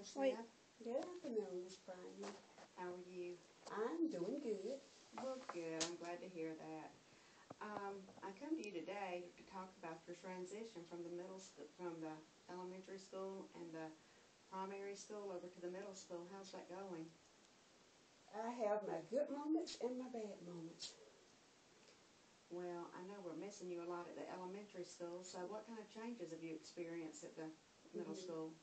Miss Wait. Smith. Good afternoon, Miss Bryant. How are you? I'm doing good. Well, good. I'm glad to hear that. I come to you today to talk about your transition from the from the elementary school and the primary school over to the middle school. How's that going? I have my good moments and my bad moments. Well, I know we're missing you a lot at the elementary school, so what kind of changes have you experienced at the middle school?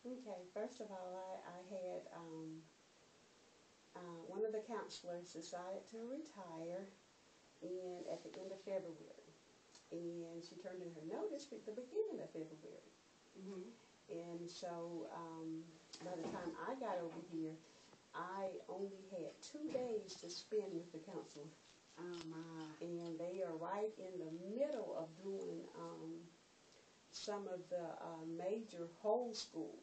Okay, first of all, I had one of the counselors decided to retire at the end of February. And she turned in her notice at the beginning of February. Mm-hmm. And so by the time I got over here, I only had 2 days to spend with the counselor. Oh, my. And they are right in the middle of doing some of the major whole school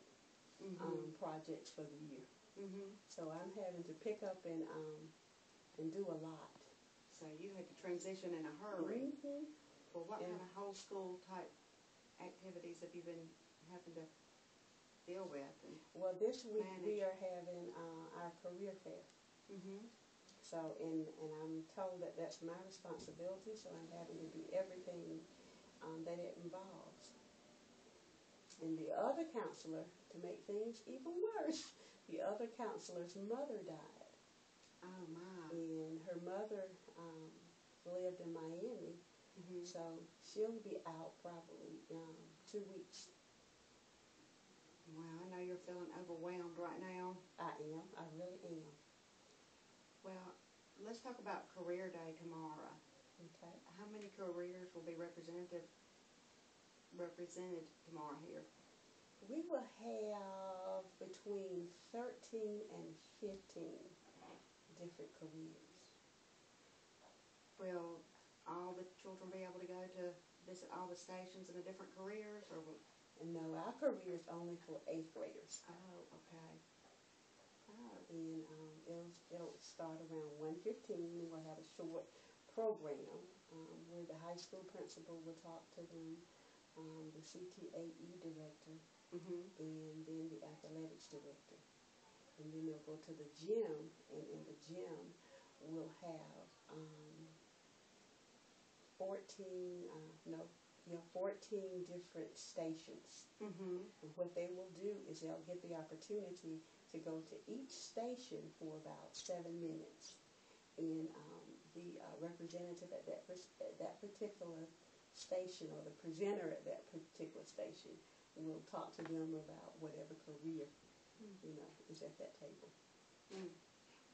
projects for the year. Mm-hmm. So I'm having to pick up and do a lot. So you had to transition in a hurry. Mm-hmm. Well, what kind of whole school type activities have you been having to deal with? Well, this week we manage? are having our career fair. Mm-hmm. So, and I'm told that that's my responsibility, so I'm having to do everything that it involves. And the other counselor, to make things even worse, the other counselor's mother died. Oh, my. And her mother lived in Miami, so she'll be out probably 2 weeks. Well, I know you're feeling overwhelmed right now. I am. I really am. Well, let's talk about Career Day tomorrow. Okay. How many careers will be represented tomorrow here? We will have between 13 and 15 different careers. Will all the children be able to go to visit all the stations in the different careers, or will... No, our career is only for 8th graders. Oh, okay. Oh. And it'll start around 1:15. We'll have a short program where the high school principal will talk to them, the CTAE director, and then the athletics director. And then they'll go to the gym, and in the gym we'll have 14 different stations. And what they will do is they'll get the opportunity to go to each station for about 7 minutes. And the representative at that particular station, or the presenter at that particular station, will talk to them about whatever career is at that table.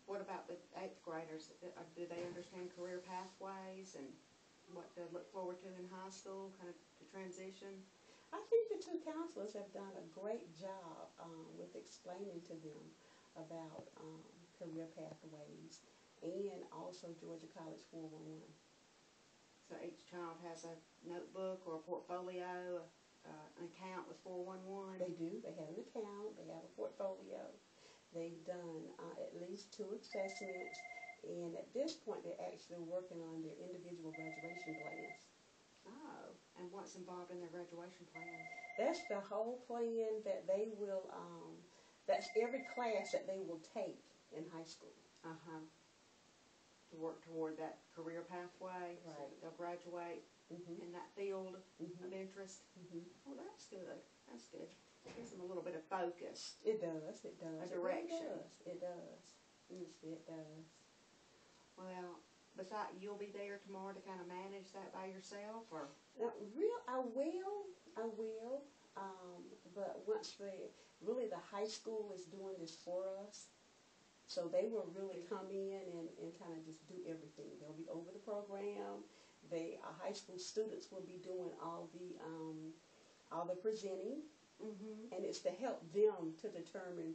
What about the 8th graders? Do they understand career pathways and what to look forward to in high school, kind of the transition? I think the 2 counselors have done a great job with explaining to them about career pathways and also Georgia College 411. So each child has a notebook or a portfolio, an account with 411? They do. They have an account. They have a portfolio. They've done at least 2 assessments, and at this point they're actually working on their individual graduation plans. Oh, and what's involved in their graduation plan? That's the whole plan that they will, that's every class that they will take in high school. To work toward that career pathway, right. So that they'll graduate in that field of interest. Well, that's good. That's good. It gives them a little bit of focus. It does. It does. A direction. It does. It does. Well, besides, you'll be there tomorrow to kind of manage that by yourself, or? I will. But once the high school is doing this for us, so they will really come in and kind of just do everything. They'll be over the program. High school students will be doing all the presenting, and it's to help them to determine,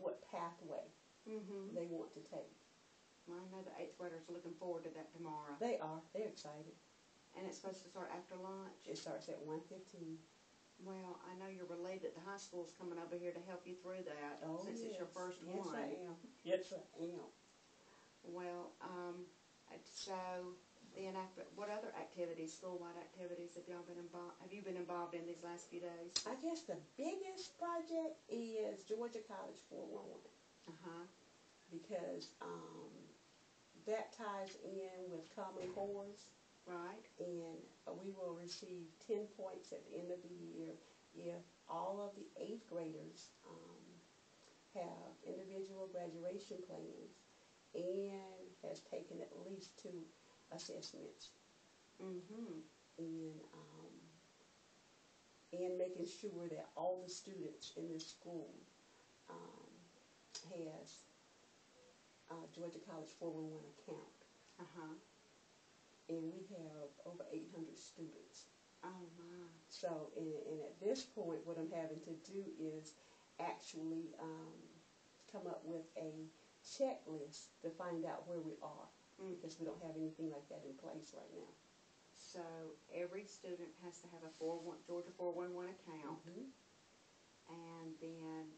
what pathway they want to take. Well, I know the 8th graders are looking forward to that tomorrow. They are. They're excited. And it's supposed to start after lunch? It starts at 1:15. Well, I know you're relieved that the high school's coming over here to help you through that, since it's your first one. Yes, I am. Yes, I am. Well, so Then after, what other activities, school-wide activities have y'all been involved, have you been involved in these last few days? I guess the biggest project is Georgia College 411 Uh-huh. because that ties in with Common Cores, Right. and we will receive 10 points at the end of the year if all of the 8th graders have individual graduation plans and has taken at least 2 assessments, Mm-hmm. and making sure that all the students in this school has Georgia College 411 account. Uh-huh. And we have over 800 students. Oh, my. So, and at this point, what I'm having to do is actually come up with a checklist to find out where we are, because we don't have anything like that in place right now. So every student has to have a Georgia 411 account, and then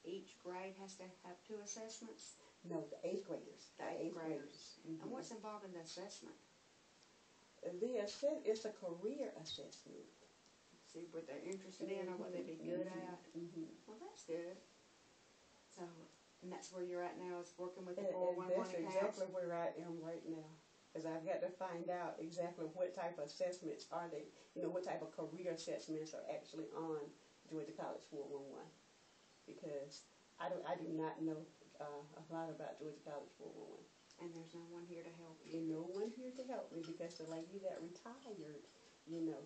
each grade has to have 2 assessments? No, the 8th graders. The 8th graders. And what's involved in the assessment? It's a career assessment. See what they're interested in or what they'd be good at? Well, that's good. So, and that's where you're at now, is working with the 411 That's accounts? exactly where I am right now. Because I've got to find out exactly what type of assessments are they, what type of career assessments are actually on Georgia College 411. Because I do not know a lot about Georgia College 411. And there's no one here to help you? No one here to help me, because the lady that retired,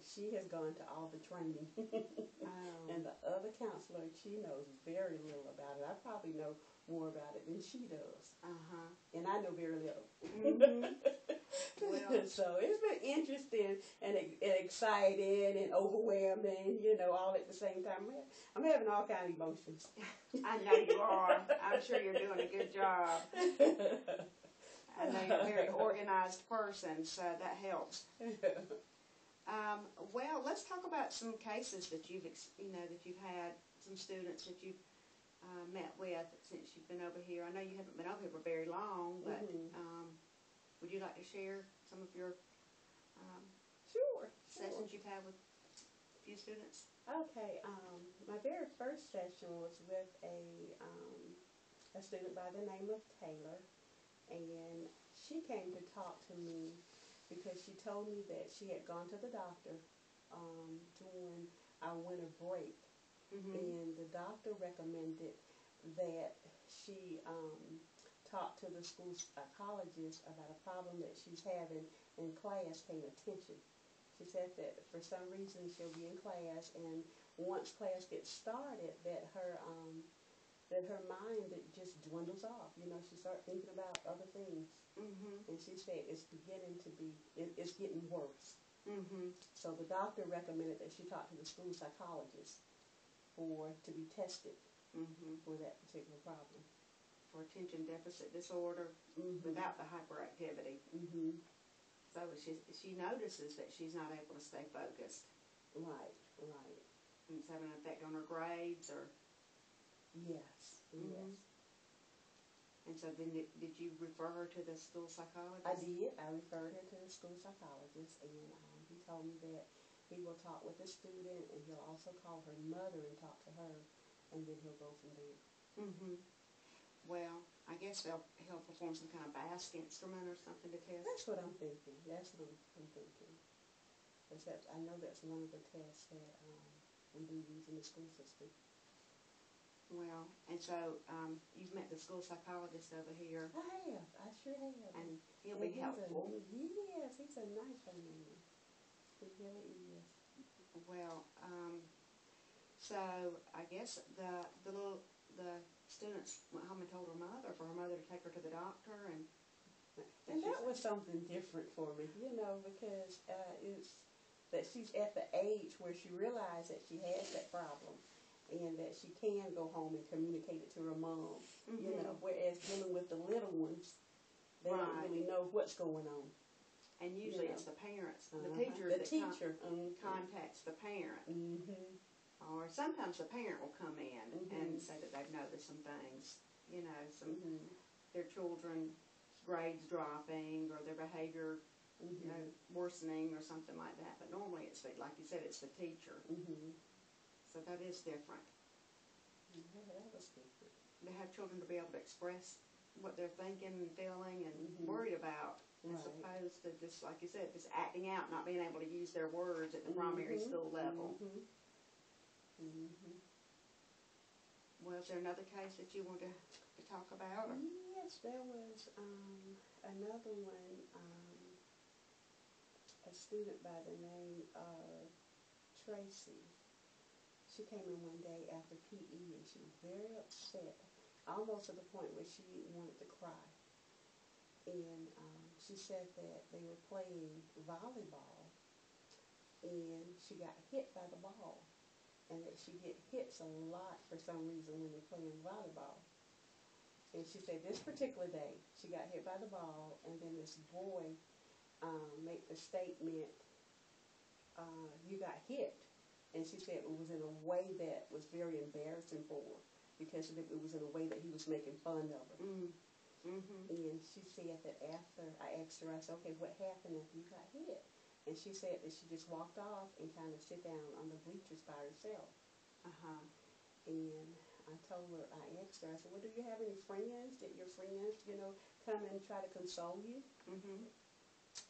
she has gone to all the training. Oh. And the other counselor, she knows very little about it. I probably know more about it than she does. Uh-huh. And I know very little. Well, so it's been interesting and exciting and overwhelming, all at the same time. I'm having all kind of emotions. I know you are. I'm sure you're doing a good job. I know you're a very organized person, so that helps. Well, let's talk about some cases that you've had, some students that you've met with since you've been over here. I know you haven't been over here for very long, but would you like to share some of your Sure. sessions you've had with a few students? Okay. My very first session was with a student by the name of Taylor, and she came to talk to me because she told me that she had gone to the doctor during our winter break, and the doctor recommended that she talk to the school psychologist about a problem that she's having in class paying attention. She said that for some reason she'll be in class, and once class gets started, that her mind just dwindles off. She starts thinking about other things. And she said it's getting worse. So the doctor recommended that she talk to the school psychologist to be tested for that particular problem. For attention deficit disorder without the hyperactivity. So she notices that she's not able to stay focused. Right. And it's having an effect on her grades, or? Yes. And so then did you refer her to the school psychologist? I did. I referred her to the school psychologist, and he told me that he will talk with the student, and he'll also call her mother and talk to her, and then he'll go from there. Well, I guess he'll perform some kind of basque instrument or something to test. That's what I'm thinking. Because I know that's one of the tests that we do use in the school system. Well, and so you've met the school psychologist over here. I sure have. And he'll be helpful. Yes, he's a nice young man. He really is. Well, so I guess the students went home and told her mother for her mother to take her to the doctor, and that was something different for me, because it's that she's at the age where she realized that she has that problem, and that she can go home and communicate it to her mom. Whereas dealing with the little ones, they don't really know what's going on. And usually it's the parents, the teacher contacts the parent. Or sometimes the parent will come in and say that they've noticed some things, their children's grades dropping or their behavior you know, worsening or something like that. But normally it's, like you said, it's the teacher. So that is different. Yeah, that was different. To have children to be able to express what they're thinking and feeling and worried about, as opposed to just, like you said, just acting out, not being able to use their words at the primary school level. Well, is there another case that you want to talk about? Or? Yes, there was another one, a student by the name of Tracy. She came in one day after PE and she was very upset, almost to the point where she wanted to cry. And she said that they were playing volleyball and she got hit by the ball, and that she get hits a lot for some reason when they're playing volleyball. And she said this particular day she got hit by the ball, and then this boy made the statement, you got hit. And she said it was in a way that was very embarrassing for her, because it was in a way that he was making fun of her. And she said that after I asked her, I said, okay, what happened after you got hit? And she said that she just walked off and kind of sit down on the bleachers by herself. And I told her, I asked her, I said, well, do you have any friends? Did your friends, you know, come and try to console you?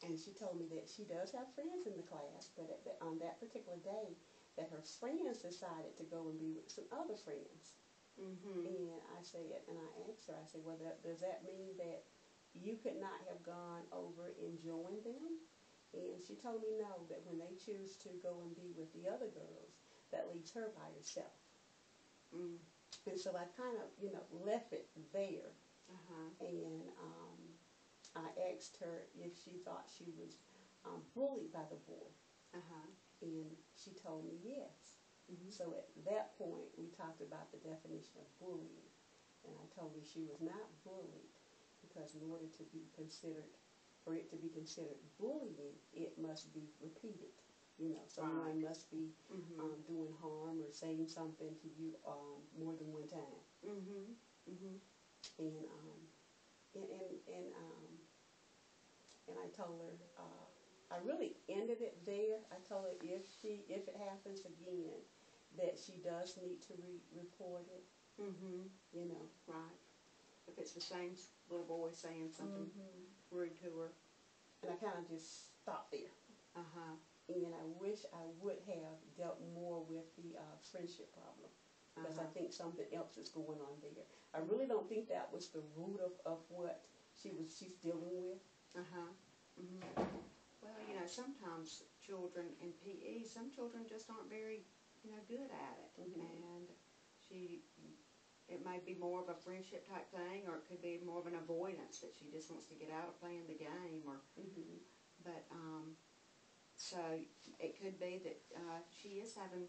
And she told me that she does have friends in the class, but on that particular day, that her friends decided to go and be with some other friends. And I said, and I asked her, I said, well, does that mean that you could not have gone over and joined them? And she told me no, that when they choose to go and be with the other girls, that leaves her by herself. And so I kind of, you know, left it there. And I asked her if she thought she was bullied by the boy. And she told me yes. So at that point, we talked about the definition of bullying. And I told her she was not bullied, because in order to be considered, for it to be considered bullying, it must be repeated. You know, someone must be doing harm or saying something to you more than one time. And I told her, I really ended it there. I told her if it happens again, that she does need to report it. You know. Right. If it's the same little boy saying something rude to her. And I kind of just stopped there. And I wish I would have dealt more with the friendship problem, because I think something else is going on there. I really don't think that was the root of what she's dealing with. Well, you know, sometimes children in PE, some children just aren't very, you know, good at it. And it may be more of a friendship type thing, or it could be more of an avoidance, that she just wants to get out of playing the game. Or, but so it could be that she is having,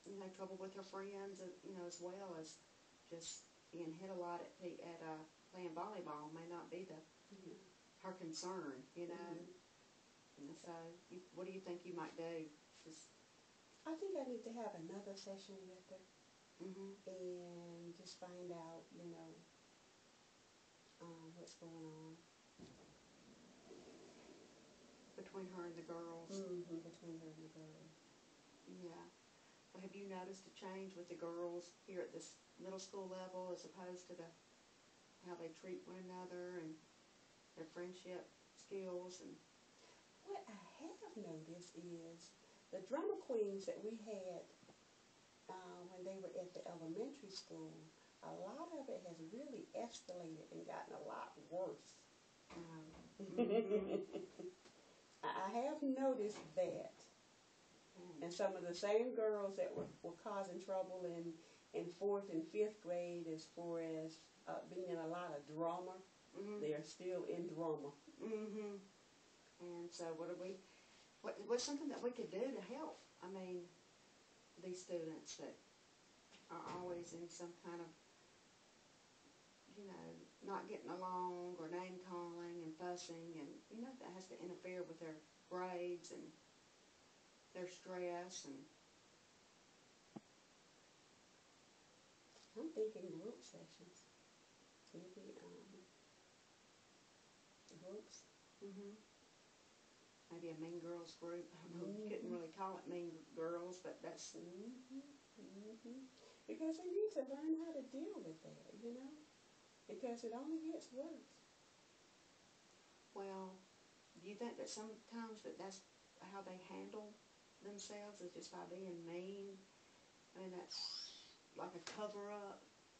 you know, trouble with her friends, you know, as well as just being hit a lot at playing volleyball may not be her concern, you know. And so, what do you think you might do? I think I need to have another session with her and just find out, you know, what's going on. Between her and the girls? Between her and the girls. Yeah. Well, have you noticed a change with the girls here at this middle school level, as opposed to how they treat one another and their friendship skills? And what I have noticed is the drama queens that we had when they were at the elementary school, a lot of it has really escalated and gotten a lot worse. I have noticed that. And some of the same girls that were causing trouble in 4th and 5th grade, as far as being in a lot of drama, they're still in drama. And so what's something that we could do to help? I mean, these students that are always in some kind of, you know, not getting along, or name calling and fussing, and, you know, that has to interfere with their grades and their stress. And I'm thinking group sessions. Maybe groups. maybe a Mean Girls group. I don't know, you couldn't Mm-hmm. really call it Mean Girls, but that's, Mm-hmm. Mm-hmm. Because they need to learn how to deal with that, you know? Because it only gets worse. well, do you think that sometimes that's how they handle themselves, is just by being mean? I mean, that's like a cover-up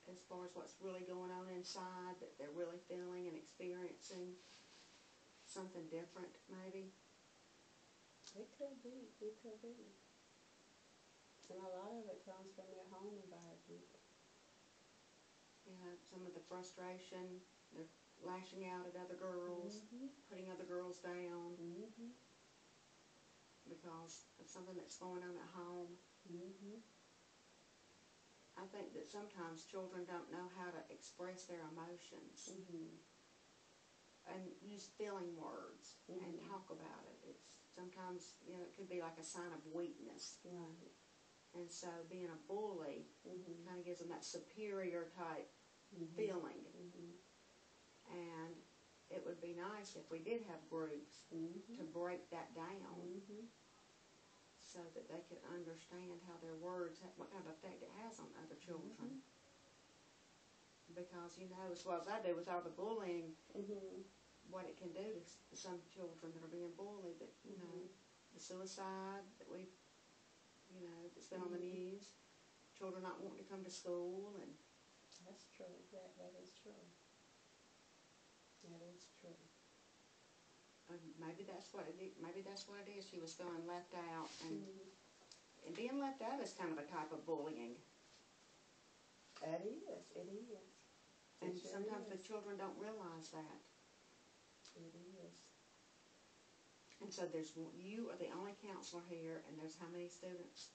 as far as what's really going on inside, that they're really feeling and experiencing something different, maybe? It could be. It could be. And a lot of it comes from their home environment. Yeah, some of the frustration, they're lashing out at other girls, Mm-hmm. putting other girls down Mm-hmm. because of something that's going on at home. Mm-hmm. I think that sometimes children don't know how to express their emotions Mm-hmm. and use feeling words and Mm-hmm. talk about it. It's sometimes, it could be like a sign of weakness. Right. And so being a bully Mm-hmm. kind of gives them that superior type Mm-hmm. feeling. Mm-hmm. And it would be nice if we did have groups Mm-hmm. to break that down Mm-hmm. so that they could understand how their words, what kind of effect it has on other children. Because, as well as I do with all the bullying, Mm-hmm. what it can do to some children that are being bullied, that, Mm-hmm. the suicide that that's been on the news, children not wanting to come to school, and That's true. That is true. That is true. maybe that's what it is. Maybe that's what it is. She was feeling left out, Mm-hmm. and being left out is kind of a type of bullying. It is. It is. And It sure sometimes the is. children don't realize that. It is. And so you are the only counselor here, and there's how many students?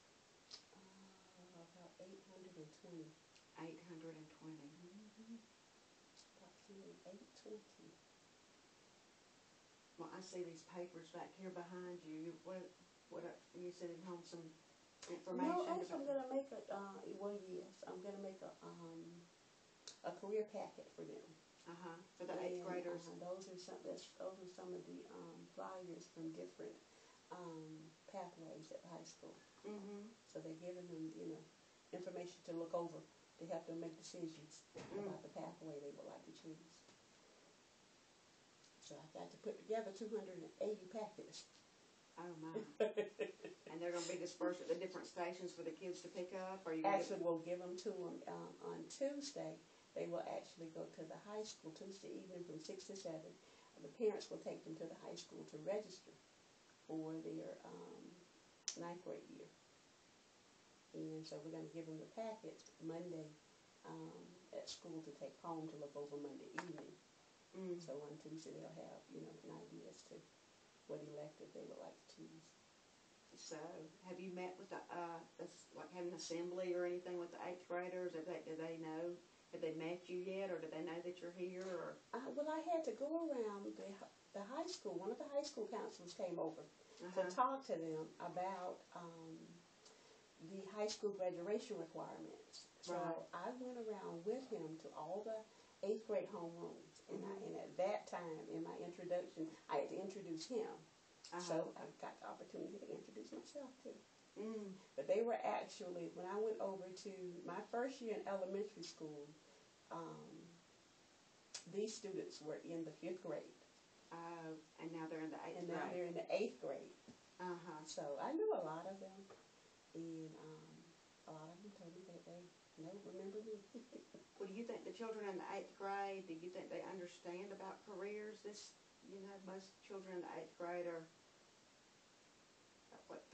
About 820. 820. Mm-hmm. Approximately 820. Well, I see these papers back here behind you. What are you sending home some information No, actually, about? I'm gonna make a. Well, yes, I'm gonna make a career packet for them. For the eighth graders. Those are some of the flyers from different pathways at the high school. Mm-hmm. So they're giving them, information to look over to help them make decisions about the pathway they would like to choose. So I've got to put together 280 packets. Oh my! And they're going to be dispersed at the different stations for the kids to pick up. Or Actually, we'll give them to them on Tuesday. They will actually go to the high school Tuesday evening from 6 to 7. The parents will take them to the high school to register for their ninth grade year. And so we're going to give them the packets Monday at school to take home to look over Monday evening. So on Tuesday they'll have, an idea as to what elective they would like to choose. So, have you met with like had an assembly or anything with the eighth graders? Do they know? Have they met you yet, or do they know that you're here? Or Well, I had to go around the high school. One of the high school counselors came over to talk to them about the high school graduation requirements. So I went around with him to all the eighth grade homerooms, and at that time in my introduction, I had to introduce him. So I got the opportunity to introduce myself too. But they were actually, when I went over to my first year in elementary school, these students were in the 5th grade. And now they're in the 8th grade. And now they're in the 8th grade. So I knew a lot of them, and a lot of them told me that they remember me. Well, do you think the children in the 8th grade, do you think they understand about careers? Most children in the 8th grade are,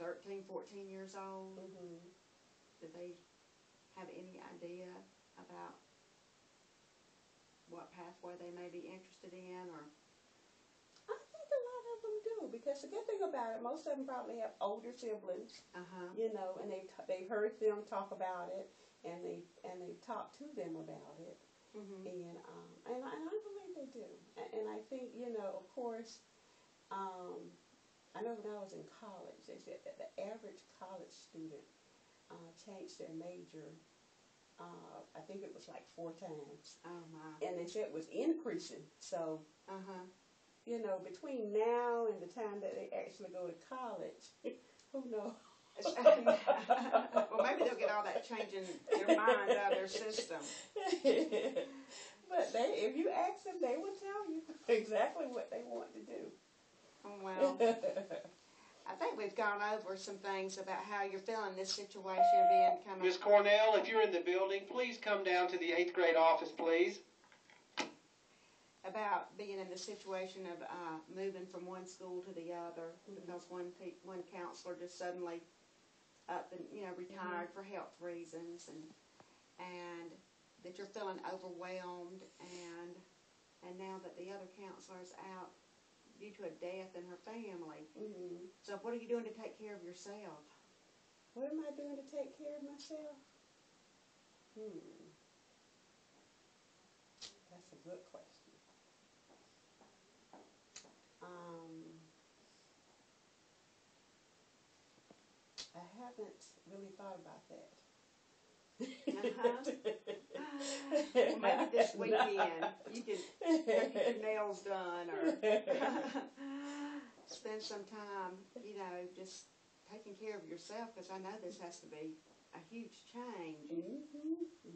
13, 14 years old? Mm-hmm. Do they have any idea about what pathway they may be interested in? Or I think a lot of them do, because the good thing about it, most of them probably have older siblings, and they've heard them talk about it, and they've talked to them about it, and I believe they do, and I think of course, I know when I was in college, they said that the average college student changed their major. I think it was like 4 times. Oh my! And they said it was increasing. So you know, between now and the time that they actually go to college, who knows? Well, maybe they'll get all that changing their mind out of their system. But if you ask them, they will tell you exactly what they want to do. Oh, well, I think we've gone over some things about how you're feeling this situation being kind of. Miss Cornell, if you're in the building, please come down to the 8th grade office, please. About being in the situation of moving from one school to the other because one counselor just suddenly up and retired for health reasons, and that you're feeling overwhelmed, and now that the other counselor is out due to a death in her family. So what are you doing to take care of yourself? What am I doing to take care of myself? That's a good question. I haven't really thought about that. Well, maybe this weekend you can get your nails done or spend some time, just taking care of yourself, because I know this has to be a huge change.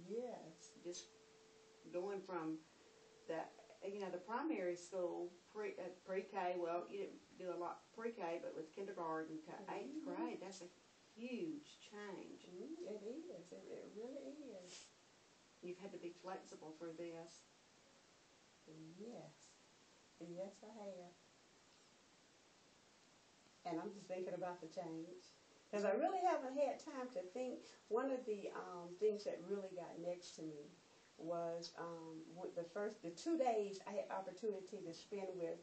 Yes. Just going from the primary school, pre-K, well, you didn't do a lot pre-K, but with kindergarten to 8th grade, that's a huge change. It is. It really is. You've had to be flexible for this. Yes. Yes, I have. And I'm just thinking about the change. Because I really haven't had time to think. One of the things that really got next to me was the 2 days I had opportunity to spend with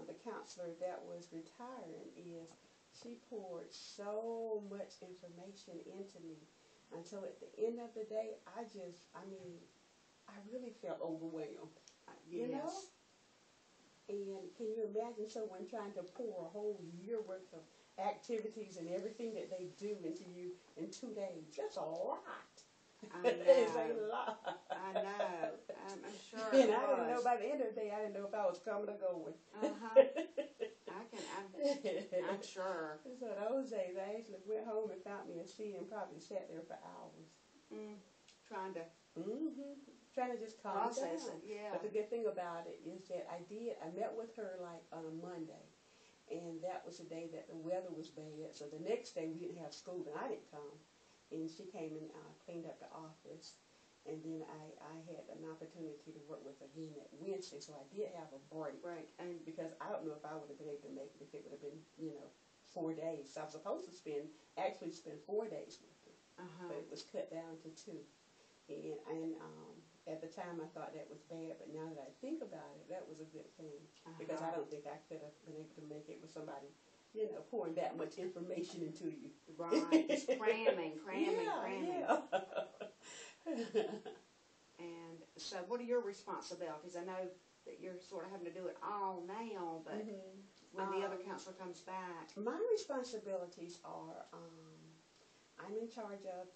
the counselor that was retiring. Is she poured so much information into me until at the end of the day, I really felt overwhelmed. Yes. You know? And can you imagine someone trying to pour a whole year worth of activities and everything that they do into you in 2 days? That's a lot. I know. It's a lot. I know. I'm sure And it I didn't know was. by the end of the day, I didn't know if I was coming or going. I'm sure. So those days, I actually went home and found me a seat and probably sat there for hours. Trying to just calm process down. it, yeah. But the good thing about it is that I met with her like on a Monday, and that was the day that the weather was bad. So the next day we didn't have school, and I didn't come. And she came and cleaned up the office, and then I had an opportunity to work with her again that Wednesday, so I did have a break. Right. And because I don't know if I would have been able to make it if it would have been, 4 days. So I was supposed to spend 4 days with her, but it was cut down to 2. And at the time I thought that was bad, but now that I think about it, that was a good thing, because I don't think I could have been able to make it with somebody, pouring that much information into you. Right, just cramming. Yeah. And so what are your responsibilities? I know that you're sort of having to do it all now, but when the other counselor comes back. My responsibilities are, I'm in charge of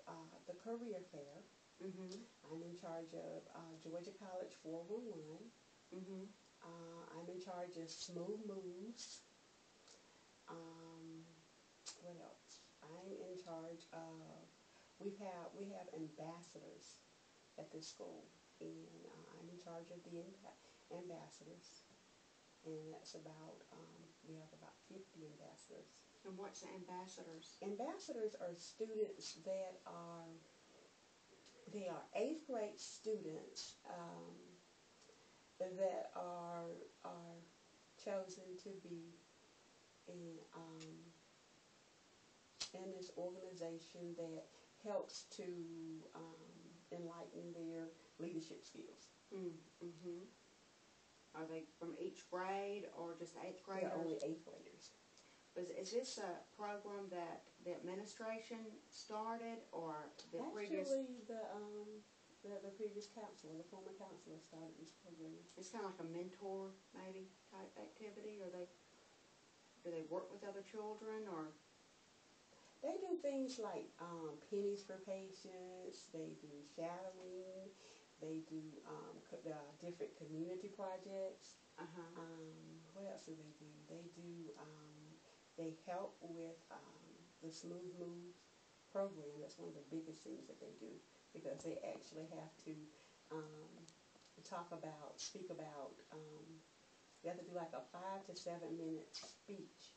the career fair. I'm in charge of Georgia College 411. I'm in charge of Smooth Moves. What else? I'm in charge of, we have ambassadors at this school, and I'm in charge of the ambassadors, and that's about, we have about 50 ambassadors. And what's the ambassadors? Ambassadors are students that they are 8th grade students that are chosen to be in this organization that helps to enlighten their leadership skills. Are they from each grade or just 8th graders? They're only 8th graders. Is this a program that the administration started, or the previous? Actually, the previous counselor, the former counselor, started this program. It's kind of like a mentor, maybe, type activity, or do they work with other children, or? They do things like pennies for patients. They do shadowing. They do different community projects. What else do? They help with the Smooth Moves program. That's one of the biggest things that they do, because they actually have to speak about, they have to do like a 5 to 7 minute speech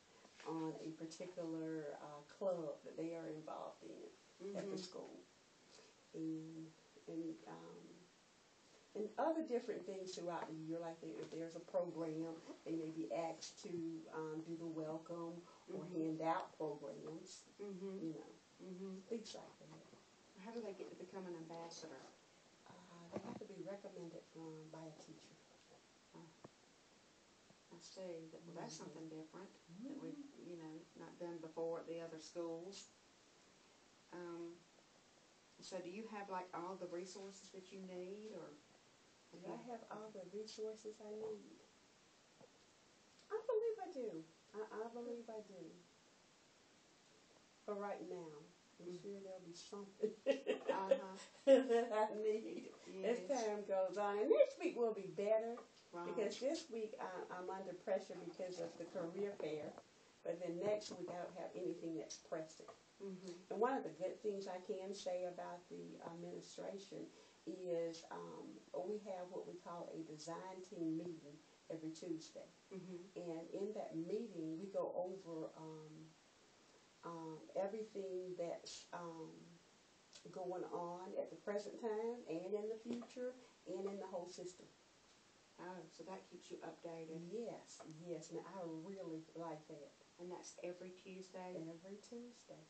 on a particular club that they are involved in at the school. And other different things throughout the year, like if there's a program, they may be asked to do the welcome or hand out programs, you know, things like that. How do they get to become an ambassador? They have to be recommended by a teacher. I see. Well, that's something different that we've, not done before at the other schools. So do you have like all the resources that you need, or? Do I have all the resources I need? I believe I do. I believe I do. For right now, I'm sure there'll be something that I need as time goes on. And next week will be better, because this week I'm under pressure because of the career fair. But then next week I don't have anything that's pressing. And one of the good things I can say about the administration is we have what we call a design team meeting every Tuesday. And in that meeting, we go over everything that's going on at the present time and in the future and in the whole system. Oh, so that keeps you updated. Yes, yes. Now, I really like that. And that's every Tuesday? Every Tuesday.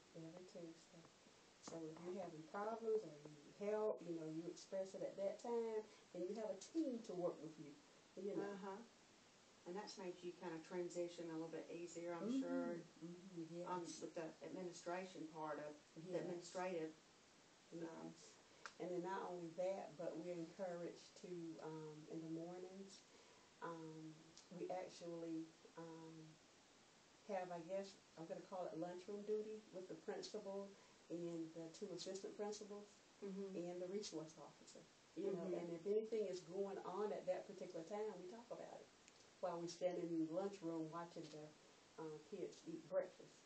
So if you're having problems or you need help, you express it at that time, and you have a team to work with you, And that's made you kind of transition a little bit easier, I'm sure, yes. with the administration part of the administrative. Yes. And then not only that, but we're encouraged to, in the mornings, we actually have, I guess, I'm going to call it lunchroom duty with the principal and the 2 assistant principals and the resource officer. And if anything is going on at that particular time, we talk about it while we stand in the lunchroom watching the kids eat breakfast.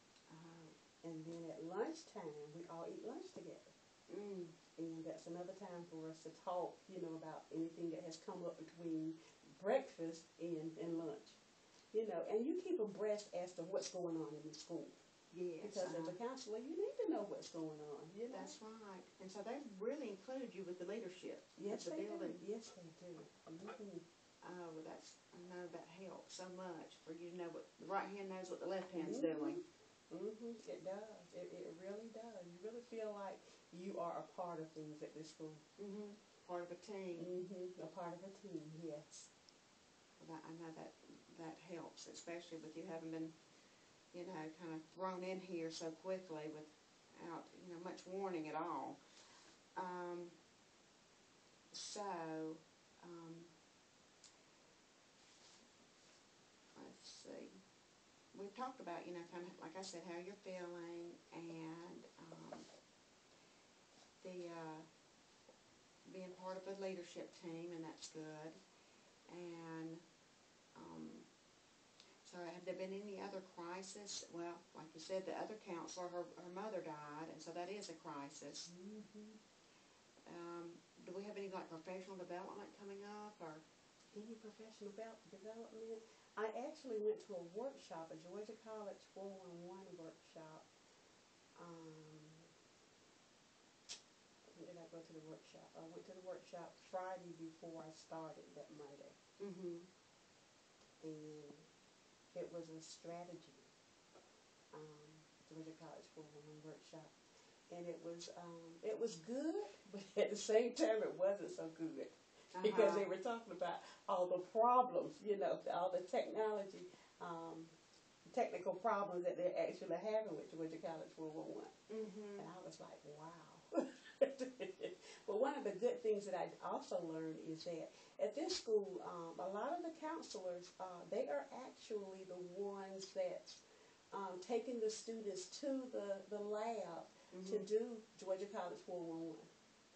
And then at lunchtime, we all eat lunch together. And that's another time for us to talk, about anything that has come up between breakfast and lunch. And you keep abreast as to what's going on in the school. Yes. Because as a counselor, you need to know what's going on. That's right. And so they really include you with the leadership of the building. Yes, they do. Oh, well, I know that helps so much for you to know what the right hand knows what the left hand's doing. It does. It really does. You really feel like you are a part of things at this school. Part of a team. A part of a team, yes. Well, I know that helps, especially with you having been, kind of thrown in here so quickly without, much warning at all. Let's see. We've talked about, kind of, like I said, how you're feeling, and the being part of a leadership team, and that's good. And so have there been any other crisis? Well, like you said, the other counselor, her mother died, and so that is a crisis. Do we have any, like, professional development coming up, or? Any professional development? I actually went to a workshop, a Georgia College 411 workshop. When did I go to the workshop? I went to the workshop Friday before I started that Monday. And it was a strategy, Georgia College 411 workshop. And it was good, but at the same time it wasn't so good. Because they were talking about all the problems, all the technical problems that they're actually having with Georgia College 411. And I was like, wow. But one of the good things that I also learned is that at this school, a lot of the counselors, they are actually the ones that's taking the students to the lab to do Georgia College 411,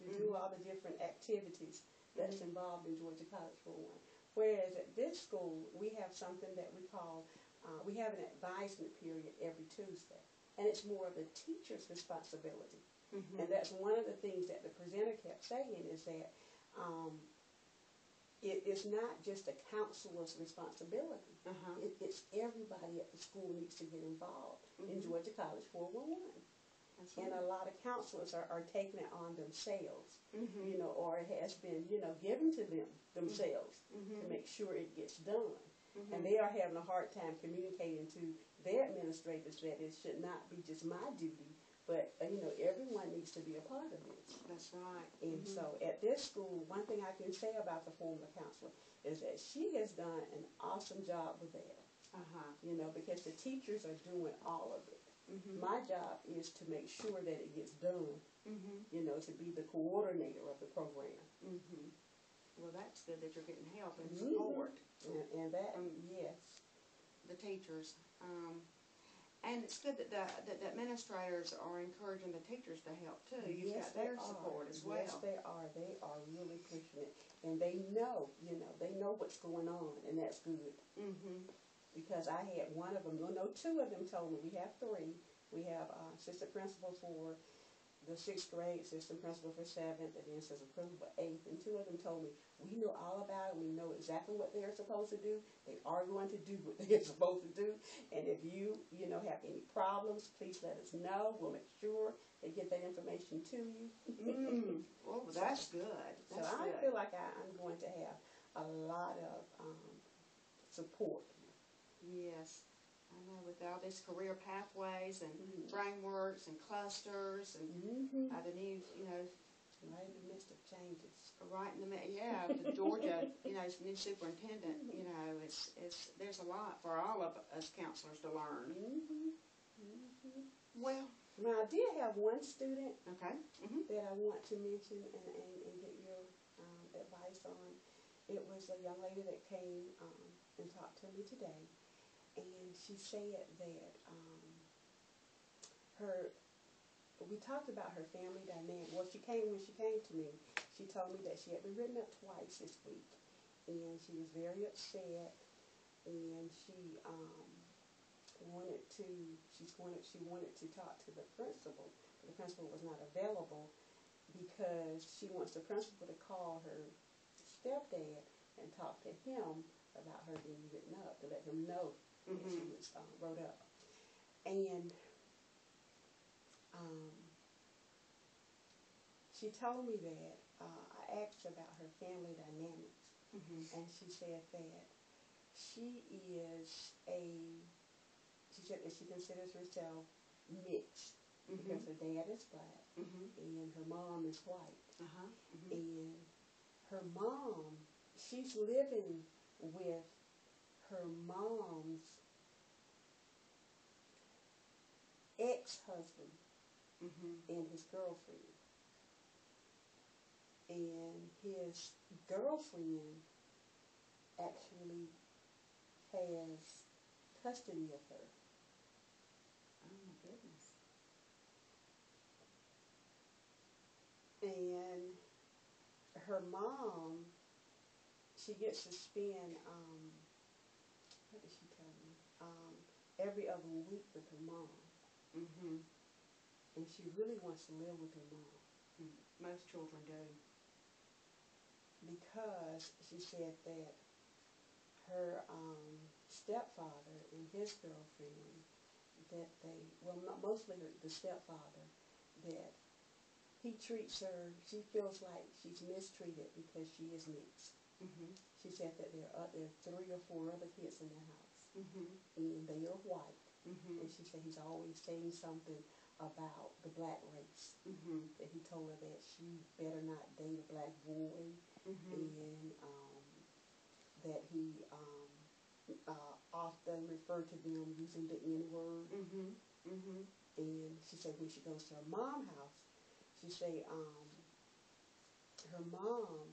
to do all the different activities that's involved in Georgia College 411. Whereas at this school, we have something that we call, we have an advisement period every Tuesday. And it's more of the teacher's responsibility. Mm-hmm. And that's one of the things that the presenter kept saying is that it's not just a counselor's responsibility. Uh-huh. It's everybody at the school needs to get involved in Georgia College 411. That's And right. a lot of counselors are taking it on themselves, Mm-hmm. you know, or it has been, you know, given to them themselves to make sure it gets done. Mm-hmm. And they are having a hard time communicating to their administrators that it should not be just my duty, but, you know, everyone needs to be a part of this. That's right. And so at this school, one thing I can say about the former counselor is that she has done an awesome job with that, Uh-huh. you know, because the teachers are doing all of it. Mm-hmm. My job is to make sure that it gets done, Mm-hmm. you know, to be the coordinator of the program. Mm-hmm. Well, that's good that you're getting help and Mhm. support. And that, From yes. the teachers. And it's good that the administrators are encouraging the teachers to help too. You've Yes, got their they are. support as well. Yes, they are. They are really pushing it. And they know, you know, they know what's going on, and that's good. Mm-hmm. Because I had one of them, no, two of them told me, we have three. We have assistant principal for the 6th grade, assistant principal for 7th, and then assistant principal for 8th. And two of them told me, we know all about it. We know exactly what they're supposed to do. They are going to do what they're supposed to do. And if you know, have any problems, please let us know. We'll make sure they get that information to you. Well, that's good. That's so I good. feel like I'm going to have a lot of support. Yes. I know, with all these career pathways and frameworks and clusters and the new, you know, Right in the midst of changes. right in the the Georgia, you know, new superintendent, you know, there's a lot for all of us counselors to learn. Well, Now, I did have one student okay. that I want to mention and get your advice on. It was a young lady that came and talked to me today, and she said that we talked about her family dynamic. Well, when she came to me, she told me that she had been written up twice this week, and she was very upset, and she wanted to talk to the principal, but the principal was not available because she wants the principal to call her stepdad and talk to him about her being written up, to let him know that she was wrote up. And she told me that I asked about her family dynamics, and she said that she said that she considers herself mixed because her dad is black and her mom is white. And her mom, she's living with her mom's ex-husband and his girlfriend. And his girlfriend actually has custody of her. Oh my goodness. And her mom, she gets to spend, what did she tell me? Every other week with her mom. And she really wants to live with her mom. Most children do. Because she said that her stepfather and his girlfriend, mostly the stepfather, that he treats her, she feels like she's mistreated because she is mixed. She said that there are 3 or 4 other kids in the house, and they are white. And she said he's always saying something about the black race. That he told her that she better not date a black boy, and that he often referred to them using the N-word. And she said when she goes to her mom's house, she said her mom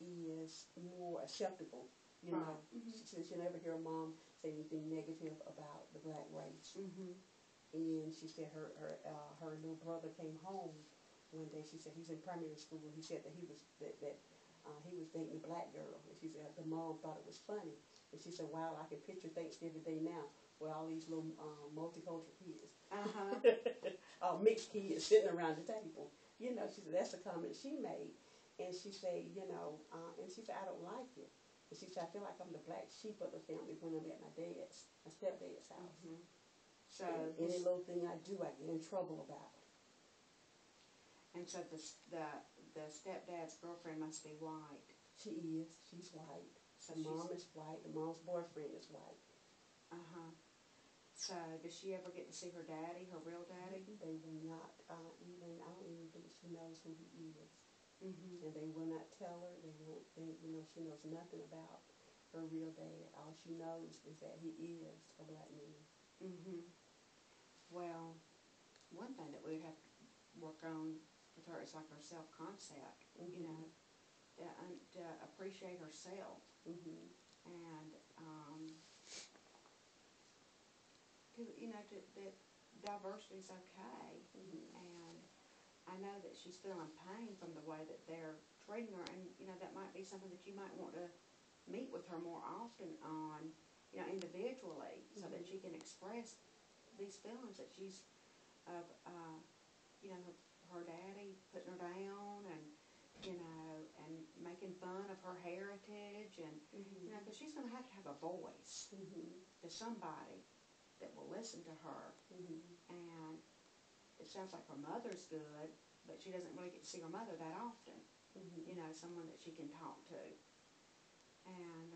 is more acceptable. You know, she said she'll never hear her mom say anything negative about the black race. And she said her little brother came home one day. She said he's in primary school, and he said that he was dating a black girl, and she said the mom thought it was funny, and she said, "Wow, I can picture Thanksgiving Day now with all these little multicultural kids, mixed kids sitting around the table." You know, she said that's the comment she made, and she said, and she said I don't like it, and she said I feel like I'm the black sheep of the family when I'm at my stepdad's house. Mm-hmm. So And any little thing I do, I get in trouble about. And so the stepdad's girlfriend must be white. She is. She's white. So The mom is white. The mom's boyfriend is white. So does she ever get to see her daddy, her real daddy? They will not even. I don't even think she knows who he is. Mm-hmm. And they will not tell her. They won't think. She knows nothing about her real dad. All she knows is that he is a black man. Mm-hmm. Well, one thing that we'd have to work on with her is like her self-concept. Mm-hmm. To appreciate herself, Mm-hmm. and that diversity is okay. Mm-hmm. And I know that she's feeling pain from the way that they're treating her, and that might be something that you might want to meet with her more often on, individually, so that she can express these feelings that she's of, her daddy putting her down, and and making fun of her heritage, and because she's going to have a voice to somebody that will listen to her. And it sounds like her mother's good, but she doesn't really get to see her mother that often. Someone that she can talk to. And